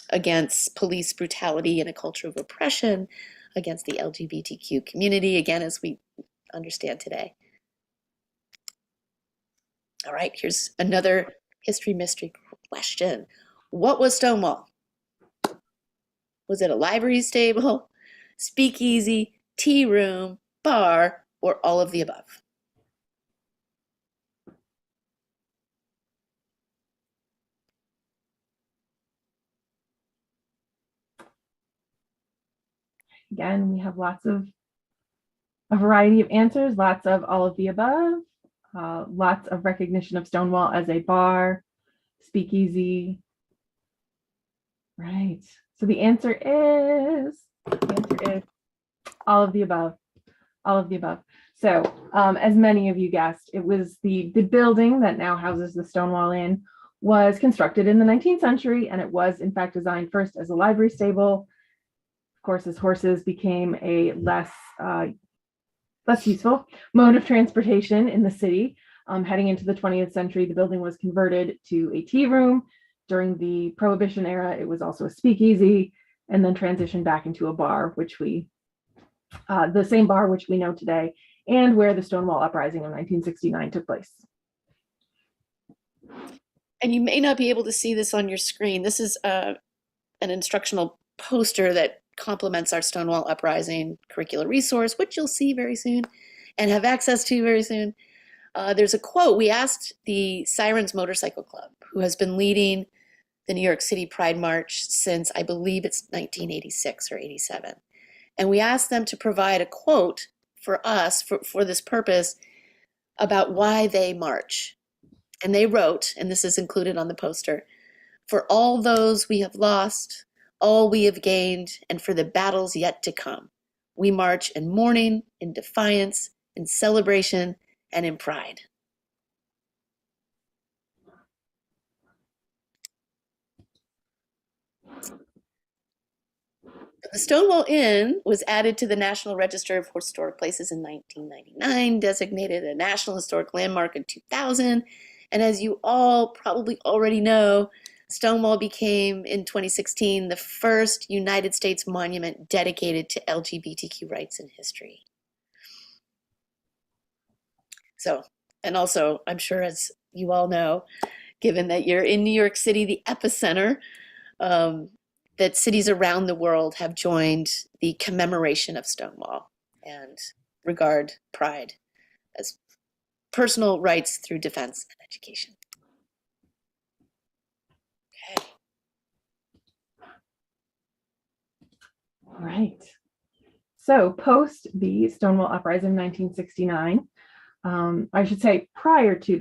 against police brutality and a culture of oppression, against the LGBTQ community, again, as we understand today. All right, here's another history mystery question. What was Stonewall? Was it a livery stable, speakeasy, tea room, bar, or all of the above? Again, we have a variety of answers, lots of all of the above, lots of recognition of Stonewall as a bar, speakeasy. Right. So the answer is all of the above. All of the above. So as many of you guessed, it was the building that now houses the Stonewall Inn was constructed in the 19th century, and it was in fact designed first as a livery stable. Of course, as horses became a less useful mode of transportation in the city. Heading into the 20th century, the building was converted to a tea room. During the Prohibition era, it was also a speakeasy, and then transitioned back into a bar, which the same bar which we know today, and where the Stonewall uprising of 1969 took place. And you may not be able to see this on your screen. This is an instructional poster that complements our Stonewall Uprising curricular resource, which you'll see very soon and have access to very soon. There's a quote. We asked the Sirens Motorcycle Club, who has been leading the New York City Pride March since, I believe it's 1986 or 87. And we asked them to provide a quote for us for this purpose about why they march. And they wrote, and this is included on the poster, "For all those we have lost, all we have gained, and for the battles yet to come, we march in mourning, in defiance, in celebration, and in pride." The Stonewall Inn was added to the National Register of Historic Places in 1999, designated a National Historic Landmark in 2000, and as you all probably already know, Stonewall became, in 2016, the first United States monument dedicated to LGBTQ rights in history. So, and also, I'm sure as you all know, given that you're in New York City, the epicenter, that cities around the world have joined the commemoration of Stonewall and regard pride as personal rights through defense and education. Okay. All right. So post the Stonewall Uprising of 1969, I should say prior to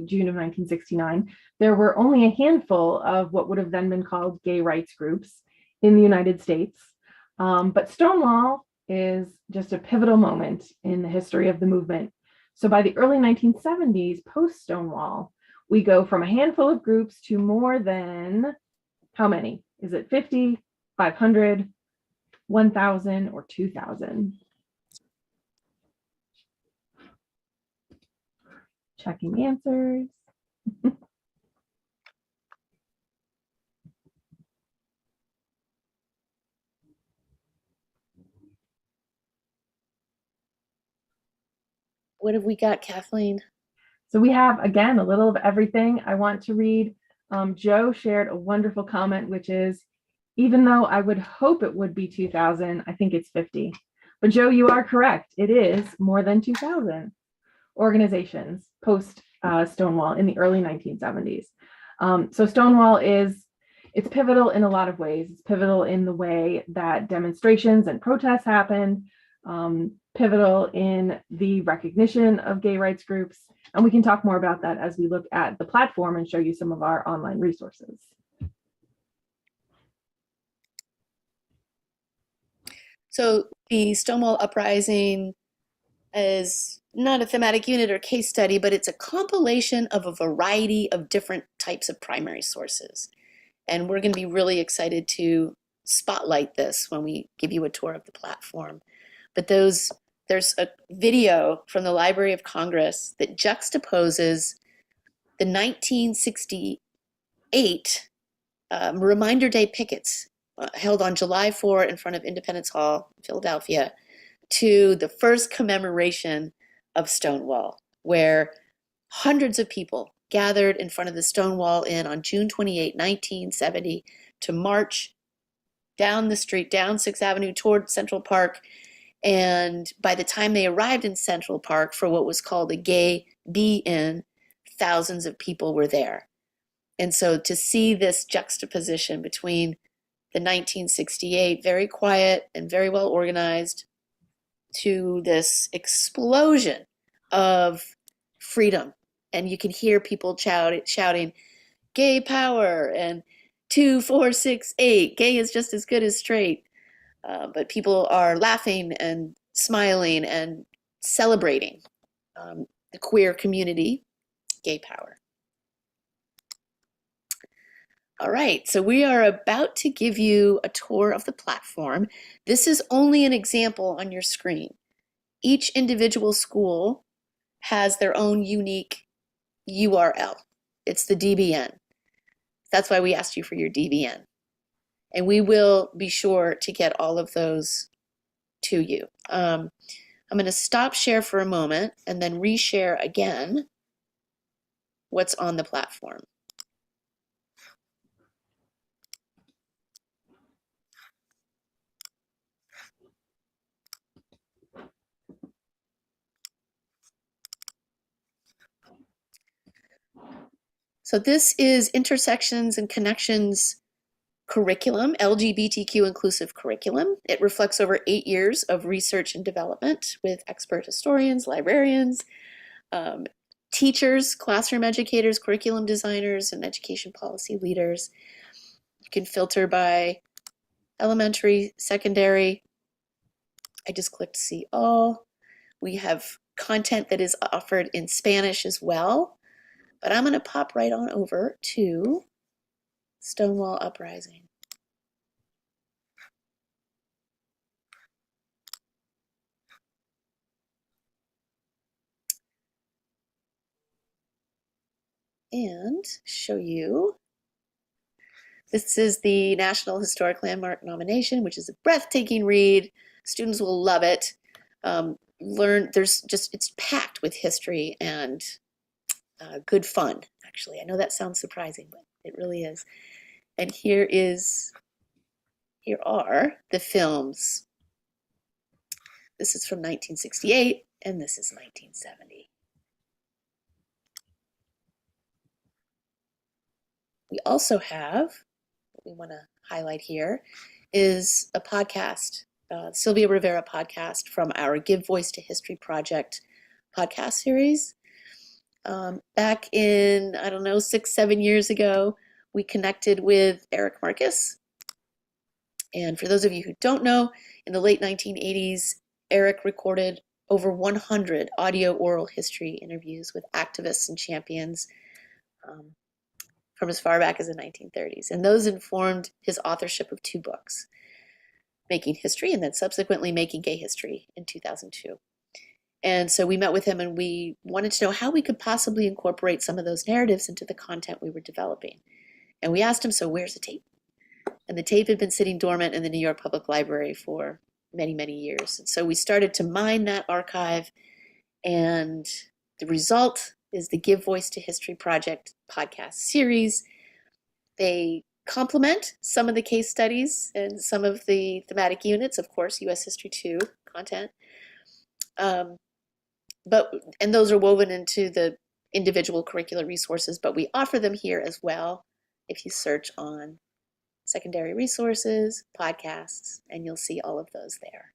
June of 1969, there were only a handful of what would have then been called gay rights groups in the United States. But Stonewall is just a pivotal moment in the history of the movement. So by the early 1970s, post Stonewall, we go from a handful of groups to more than, how many? Is it 50, 500, 1,000, or 2,000? Checking answers. What have we got, Kathleen? So we have, again, a little of everything. I want to read, Joe shared a wonderful comment, which is, even though I would hope it would be 2,000, I think it's 50. But Joe, you are correct. It is more than 2,000 organizations post Stonewall in the early 1970s. So Stonewall it's pivotal in a lot of ways. It's pivotal in the way that demonstrations and protests happened, pivotal in the recognition of gay rights groups. And we can talk more about that as we look at the platform and show you some of our online resources. So the Stonewall Uprising is not a thematic unit or case study, but it's a compilation of a variety of different types of primary sources. And we're going to be really excited to spotlight this when we give you a tour of the platform. But there's a video from the Library of Congress that juxtaposes the 1968 Reminder Day pickets held on July 4 in front of Independence Hall, Philadelphia, to the first commemoration of Stonewall, where hundreds of people gathered in front of the Stonewall Inn on June 28, 1970, to march down the street, down 6th Avenue toward Central Park. And by the time they arrived in Central Park for what was called a gay be-in, thousands of people were there. And so to see this juxtaposition between the 1968, very quiet and very well organized, to this explosion of freedom. And you can hear people shouting, gay power, and 2468, gay is just as good as straight. But people are laughing and smiling and celebrating the queer community, gay power. All right, so we are about to give you a tour of the platform. This is only an example on your screen. Each individual school has their own unique URL. It's the DBN. That's why we asked you for your DBN. And we will be sure to get all of those to you. I'm going to stop share for a moment and then reshare again what's on the platform. So this is Intersections and Connections curriculum, LGBTQ inclusive curriculum. It reflects over 8 years of research and development with expert historians, librarians, teachers, classroom educators, curriculum designers, and education policy leaders. You can filter by elementary, secondary. I just clicked see all. We have content that is offered in Spanish as well. But I'm going to pop right on over to Stonewall Uprising. And show you. This is the National Historic Landmark nomination, which is a breathtaking read. Students will love it. It's packed with history and good fun, actually. I know that sounds surprising, but it really is. And here are the films. This is from 1968, and this is 1970. We also have, what we want to highlight here, is a podcast, Sylvia Rivera podcast from our Give Voice to History Project podcast series. Back in, 6-7 years ago, we connected with Eric Marcus. And for those of you who don't know, in the late 1980s, Eric recorded over 100 audio oral history interviews with activists and champions from as far back as the 1930s. And those informed his authorship of 2 books, Making History and then subsequently Making Gay History in 2002. And so we met with him and we wanted to know how we could possibly incorporate some of those narratives into the content we were developing. And we asked him, so where's the tape? And the tape had been sitting dormant in the New York Public Library for many, many years. And so we started to mine that archive, and the result is the Give Voice to History Project podcast series. They complement some of the case studies and some of the thematic units, of course, U.S. History 2 content. And those are woven into the individual curricular resources, but we offer them here as well if you search on secondary resources, podcasts, and you'll see all of those there.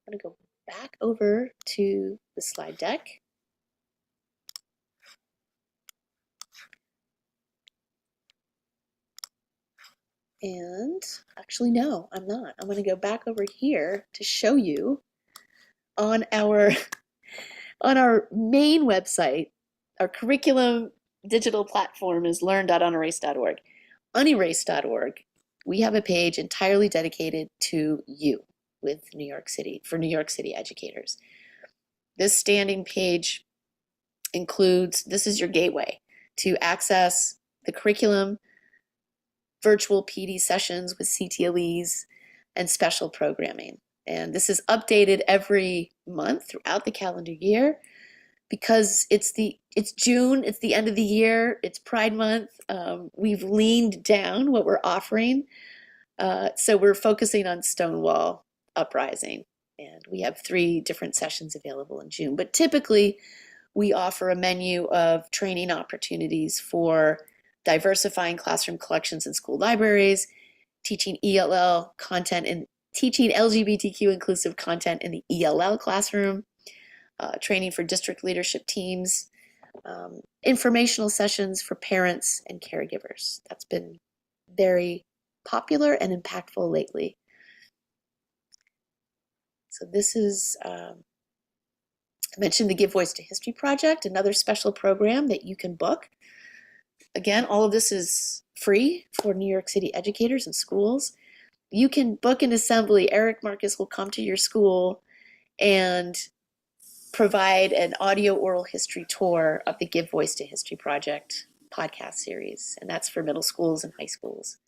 I'm going to go back over to the slide deck. And actually, no, I'm not. I'm going to go back over here to show you on our main website, our curriculum digital platform is learn.unerase.org. Unerase.org, we have a page entirely dedicated to you with New York City, for New York City educators. This standing page includes, this is your gateway to access the curriculum, virtual PD sessions with CTLEs, and special programming. And this is updated every month throughout the calendar year because it's June, it's the end of the year, it's Pride Month. We've leaned down what we're offering. So we're focusing on Stonewall Uprising. And we have 3 different sessions available in June. But typically, we offer a menu of training opportunities for diversifying classroom collections in school libraries, teaching ELL content and teaching LGBTQ inclusive content in the ELL classroom, training for district leadership teams, informational sessions for parents and caregivers. That's been very popular and impactful lately. So this is, I mentioned the Give Voice to History Project, another special program that you can book. Again, all of this is free for New York City educators and schools. You can book an assembly. Eric Marcus will come to your school and provide an audio oral history tour of the Give Voice to History Project podcast series, and that's for middle schools and high schools.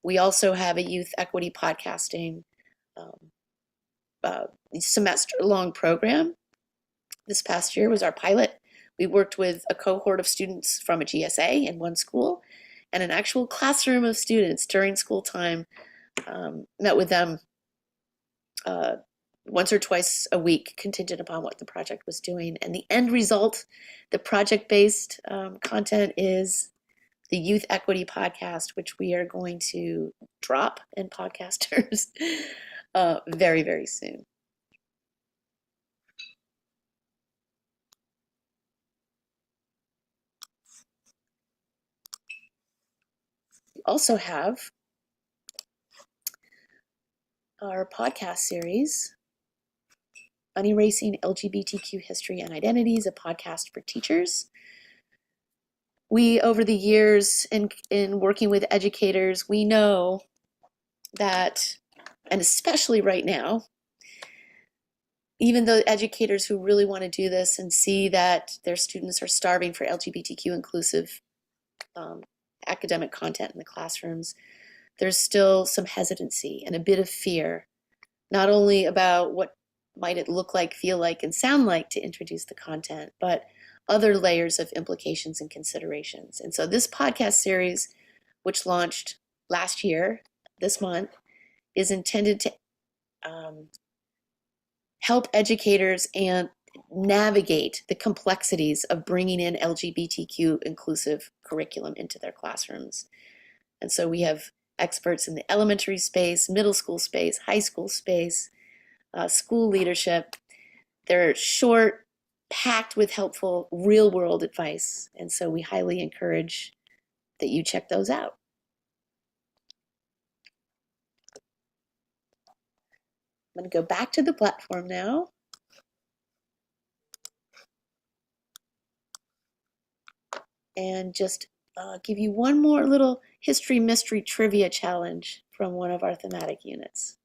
We also have a youth equity podcasting semester-long program. This past year was our pilot. We worked with a cohort of students from a GSA in one school and an actual classroom of students during school time, met with them once or twice a week, contingent upon what the project was doing. And the end result, the project-based content, is the Youth Equity Podcast, which we are going to drop in podcasters very, very soon. We also have our podcast series, Unerasing LGBTQ History and Identities, a podcast for teachers. We, over the years, in working with educators, we know that, and especially right now, even though educators who really want to do this and see that their students are starving for LGBTQ inclusive academic content in the classrooms, there's still some hesitancy and a bit of fear, not only about what might it look like, feel like, and sound like to introduce the content, but other layers of implications and considerations. And so this podcast series, which launched last year, this month, is intended to help educators and navigate the complexities of bringing in LGBTQ inclusive curriculum into their classrooms. And so we have experts in the elementary space, middle school space, high school space, school leadership. They're short, packed with helpful real-world advice. And so we highly encourage that you check those out. I'm going to go back to the platform now. And just give you one more little history mystery trivia challenge from one of our thematic units.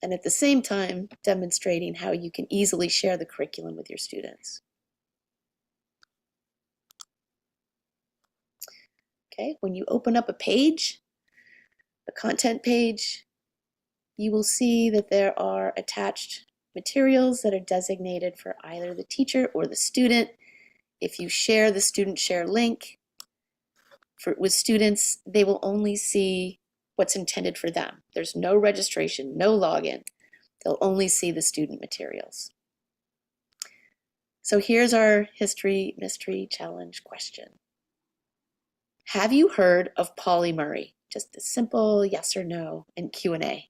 And at the same time, demonstrating how you can easily share the curriculum with your students. Okay, when you open up a page, a content page, you will see that there are attached materials that are designated for either the teacher or the student. If you share the student share link with students, they will only see what's intended for them. There's no registration, no login. They'll only see the student materials. So here's our history mystery challenge question. Have you heard of Pauli Murray? Just a simple yes or no and Q&A.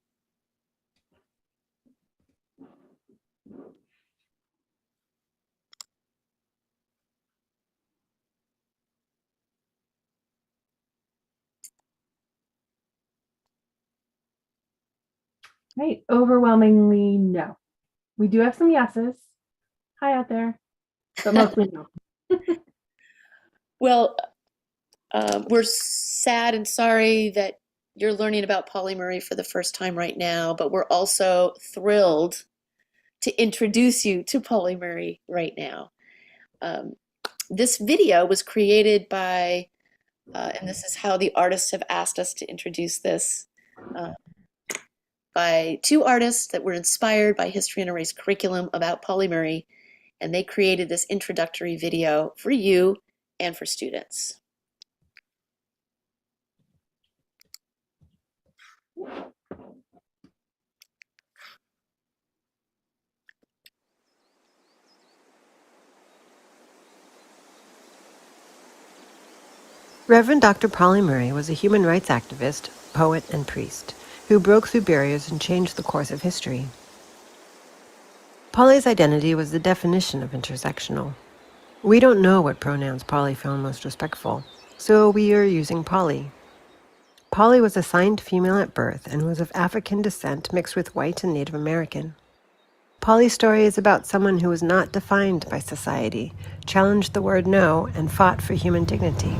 Right, overwhelmingly no. We do have some yeses. Hi out there, but mostly no. Well, we're sad and sorry that you're learning about Pauli Murray for the first time right now, but we're also thrilled to introduce you to Pauli Murray right now. This video was created by And this is how the artists have asked us to introduce this, by two artists that were inspired by History and a Race curriculum about Pauli Murray, and they created this introductory video for you and for students. Reverend Dr. Pauli Murray was a human rights activist, poet, and priest who broke through barriers and changed the course of history. Pauli's identity was the definition of intersectional. We don't know what pronouns Pauli found most respectful, so we are using Pauli. Pauli was assigned female at birth and was of African descent mixed with white and Native American. Pauli's story is about someone who was not defined by society, challenged the word no, and fought for human dignity.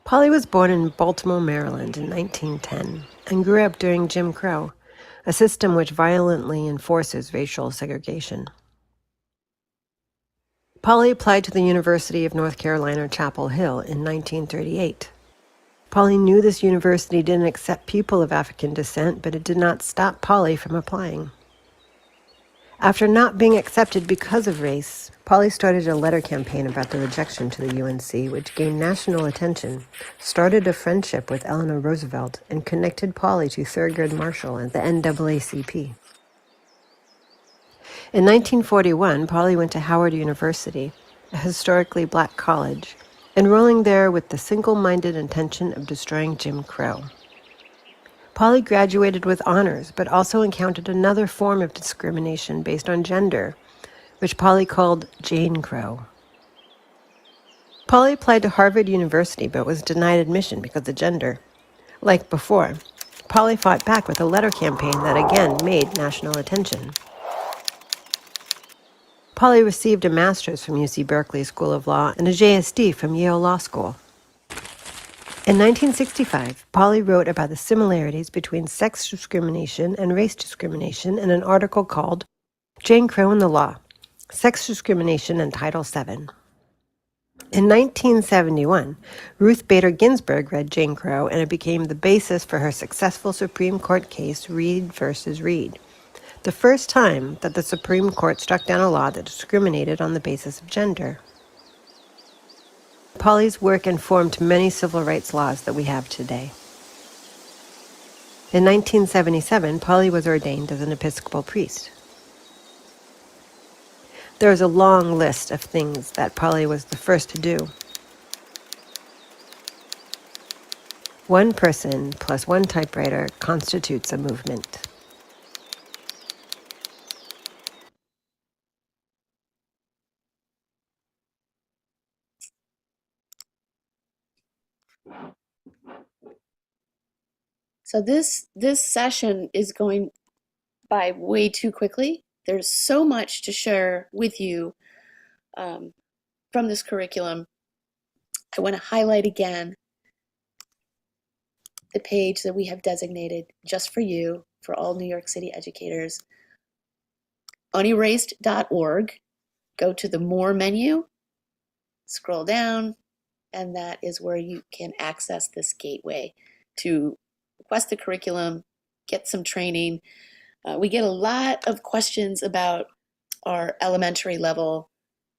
Pauli was born in Baltimore, Maryland in 1910 and grew up during Jim Crow, a system which violently enforces racial segregation. Pauli applied to the University of North Carolina, Chapel Hill in 1938. Pauli knew this university didn't accept people of African descent, but it did not stop Pauli from applying. After not being accepted because of race, Pauli started a letter campaign about the rejection to the UNC, which gained national attention, started a friendship with Eleanor Roosevelt, and connected Pauli to Thurgood Marshall and the NAACP. In 1941, Pauli went to Howard University, a historically black college, enrolling there with the single-minded intention of destroying Jim Crow. Pauli graduated with honors, but also encountered another form of discrimination based on gender, which Pauli called Jane Crow. Pauli applied to Harvard University, but was denied admission because of gender. Like before, Pauli fought back with a letter campaign that again made national attention. Pauli received a master's from UC Berkeley School of Law and a JSD from Yale Law School. In 1965, Pauli wrote about the similarities between sex discrimination and race discrimination in an article called Jane Crow and the Law, Sex Discrimination and Title VII. In 1971, Ruth Bader Ginsburg read Jane Crow, and it became the basis for her successful Supreme Court case Reed versus Reed, the first time that the Supreme Court struck down a law that discriminated on the basis of gender. Pauli's work informed many civil rights laws that we have today. In 1977, Pauli was ordained as an Episcopal priest. There is a long list of things that Pauli was the first to do. One person plus one typewriter constitutes a movement. So this session is going by way too quickly. There's so much to share with you from this curriculum. I want to highlight again the page that we have designated just for you, for all New York City educators. Unerased.org. Go to the More menu, scroll down, and that is where you can access this gateway to request the curriculum, get some training. We get a lot of questions about our elementary level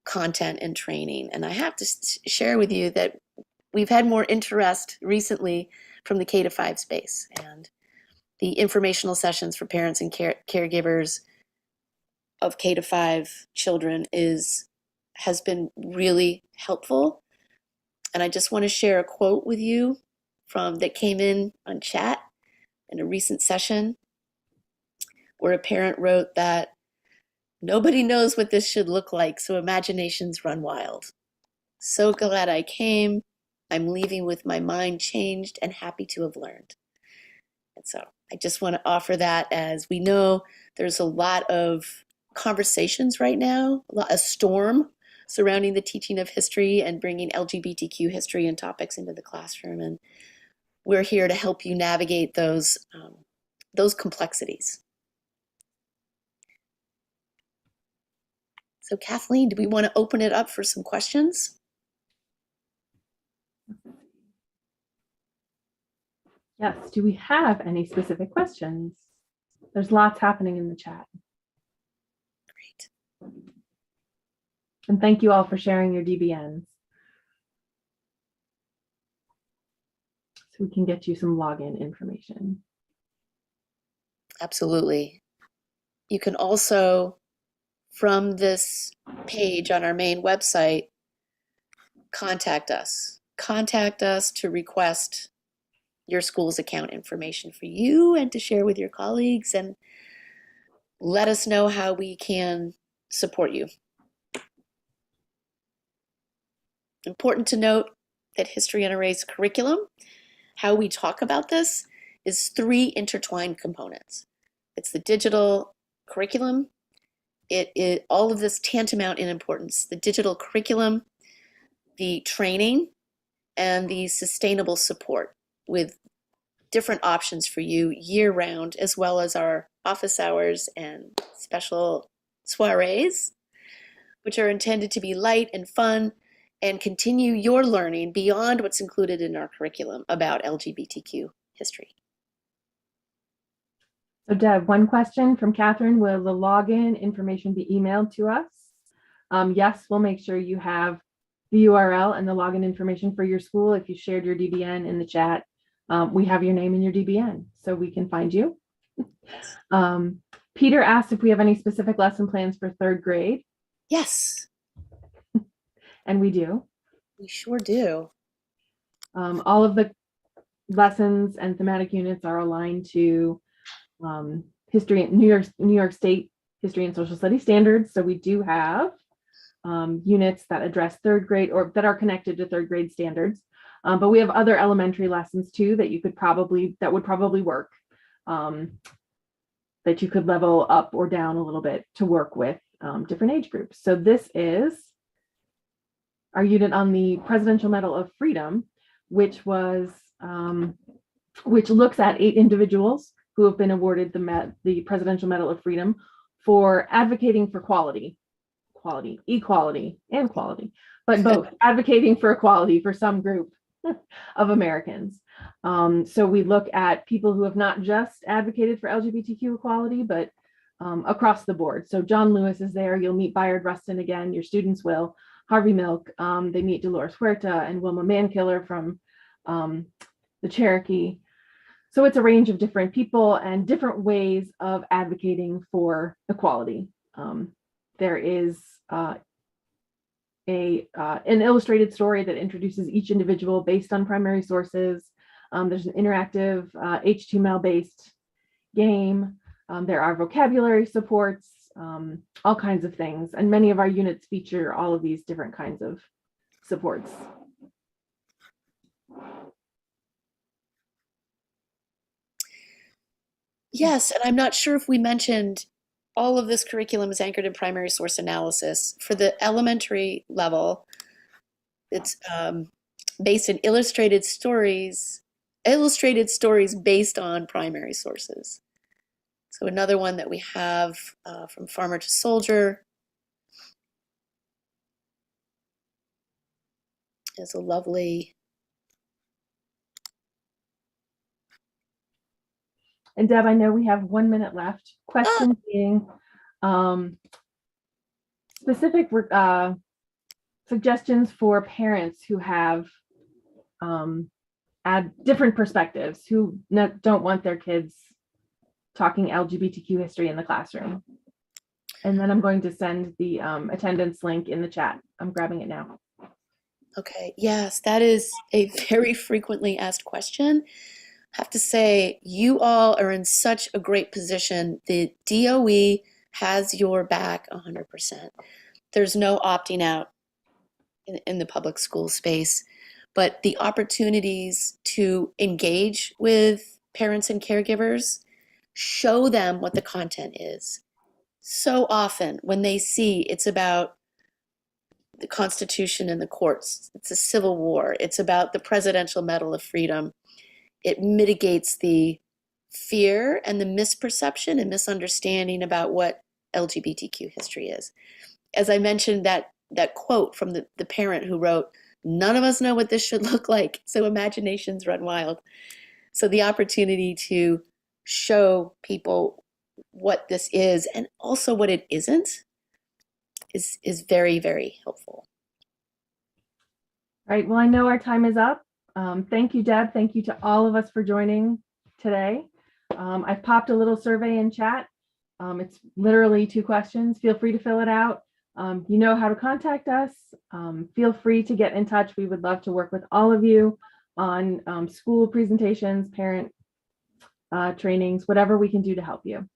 content and training, and I have to share with you that we've had more interest recently from the K-5 space, and the informational sessions for parents and caregivers of K-5 children has been really helpful. And I just want to share a quote with you that came in on chat in a recent session, where a parent wrote that nobody knows what this should look like, so imaginations run wild. So glad I came. I'm leaving with my mind changed and happy to have learned. And so I just want to offer that, as we know there's a lot of conversations right now, a storm surrounding the teaching of history and bringing LGBTQ history and topics into the classroom. And we're here to help you navigate those complexities. So Kathleen, do we want to open it up for some questions? Yes. Do we have any specific questions? There's lots happening in the chat. Great. And thank you all for sharing your DBNs. So we can get you some login information. Absolutely. You can also, from this page on our main website, contact us. Contact us to request your school's account information for you and to share with your colleagues, and let us know how we can support you. Important to note that History on a Race curriculum, how we talk about this, is 3 intertwined components. It's the digital curriculum. All of this tantamount in importance: the digital curriculum, the training, and the sustainable support, with different options for you year-round, as well as our office hours and special soirees, which are intended to be light and fun and continue your learning beyond what's included in our curriculum about LGBTQ history. So Deb, one question from Catherine: will the login information be emailed to us? Yes, we'll make sure you have the URL and the login information for your school. If you shared your DBN in the chat, we have your name in your DBN, so we can find you. Peter asked if we have any specific lesson plans for 3rd grade. Yes, And we do. we sure do. All of the lessons and thematic units are aligned to history, New York State history and social studies standards. So we do have units that address 3rd grade, or that are connected to 3rd grade standards. But we have other elementary lessons too that you could that would probably work, that you could level up or down a little bit to work with different age groups. So this is our unit on the Presidential Medal of Freedom, which looks at 8 individuals who have been awarded the Presidential Medal of Freedom for advocating for equality, and quality, but both advocating for equality for some group of Americans. So we look at people who have not just advocated for LGBTQ equality, but across the board. So John Lewis is there. You'll meet Bayard Rustin again. Your students will. Harvey Milk. They meet Dolores Huerta and Wilma Mankiller from the Cherokee. So it's a range of different people and different ways of advocating for equality. There is an illustrated story that introduces each individual based on primary sources. There's an interactive HTML-based game. There are vocabulary supports, all kinds of things. And many of our units feature all of these different kinds of supports. Yes, and I'm not sure if we mentioned all of this curriculum is anchored in primary source analysis. For the elementary level, it's based in illustrated stories based on primary sources. So another one that we have from Farmer to Soldier is a lovely. And Deb, I know we have 1 minute left. Question being specific suggestions for parents who have different perspectives, who don't want their kids talking LGBTQ history in the classroom. And then I'm going to send the attendance link in the chat. I'm grabbing it now. Okay, yes, that is a very frequently asked question. I have to say, you all are in such a great position. The DOE has your back 100%. There's no opting out in the public school space, but the opportunities to engage with parents and caregivers, show them what the content is. So often when they see it's about the Constitution and the courts, it's a civil war, it's about the Presidential Medal of Freedom, it mitigates the fear and the misperception and misunderstanding about what LGBTQ history is. As I mentioned, that quote from the parent who wrote, "None of us know what this should look like, so imaginations run wild." So the opportunity to show people what this is and also what it isn't is very, very helpful. All right, well, I know our time is up. Thank you, Deb. Thank you to all of us for joining today. I've popped a little survey in chat. It's literally 2 questions. Feel free to fill it out. You know how to contact us. Feel free to get in touch. We would love to work with all of you on school presentations, parent trainings, whatever we can do to help you.